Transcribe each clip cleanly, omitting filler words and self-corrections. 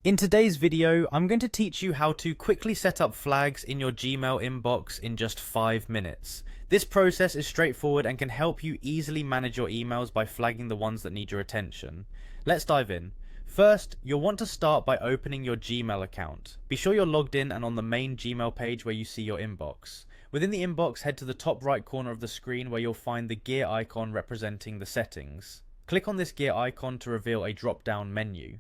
In today's video, I'm going to teach you how to quickly set up flags in your Gmail inbox in just 5 minutes. This process is straightforward and can help you easily manage your emails by flagging the ones that need your attention. Let's dive in. First, you'll want to start by opening your Gmail account. Be sure you're logged in and on the main Gmail page where you see your inbox. Within the inbox, head to the top right corner of the screen where you'll find the gear icon representing the settings. Click on this gear icon to reveal a drop-down menu.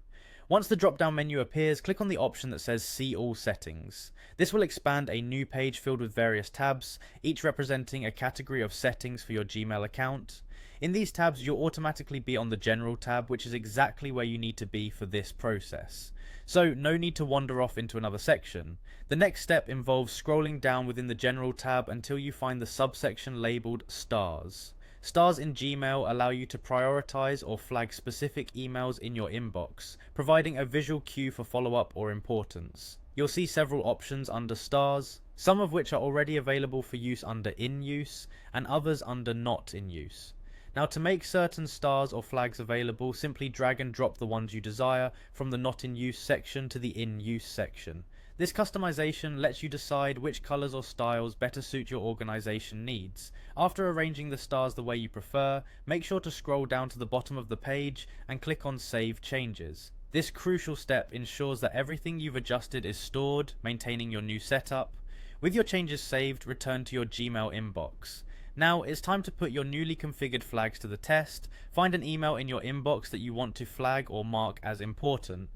Once the drop-down menu appears, click on the option that says See All Settings. This will expand a new page filled with various tabs, each representing a category of settings for your Gmail account. In these tabs, you'll automatically be on the General tab, which is exactly where you need to be for this process. So, no need to wander off into another section. The next step involves scrolling down within the General tab until you find the subsection labelled Stars. Stars in Gmail allow you to prioritize or flag specific emails in your inbox, providing a visual cue for follow-up or importance. You'll see several options under Stars, some of which are already available for use under In Use, and others under Not in Use. Now, to make certain stars or flags available, simply drag and drop the ones you desire from the Not in Use section to the In Use section. This customization lets you decide which colors or styles better suit your organization needs. After arranging the stars the way you prefer, make sure to scroll down to the bottom of the page and click on Save Changes. This crucial step ensures that everything you've adjusted is stored, maintaining your new setup. With your changes saved, return to your Gmail inbox. Now it's time to put your newly configured flags to the test. Find an email in your inbox that you want to flag or mark as important.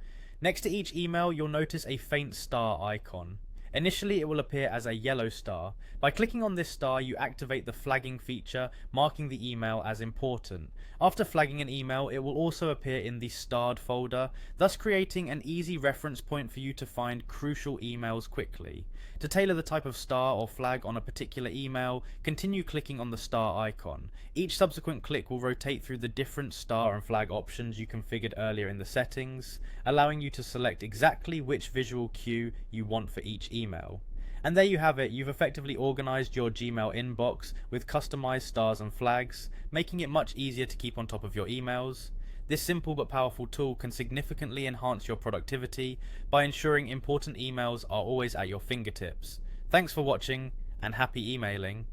Next to each email, you'll notice a faint star icon. Initially, it will appear as a yellow star. By clicking on this star, you activate the flagging feature, marking the email as important. After flagging an email, it will also appear in the starred folder, thus creating an easy reference point for you to find crucial emails quickly. To tailor the type of star or flag on a particular email, continue clicking on the star icon. Each subsequent click will rotate through the different star and flag options you configured earlier in the settings, allowing you to select exactly which visual cue you want for each email. And there you have it, you've effectively organized your Gmail inbox with customized stars and flags, making it much easier to keep on top of your emails. This simple but powerful tool can significantly enhance your productivity by ensuring important emails are always at your fingertips. Thanks for watching, and happy emailing.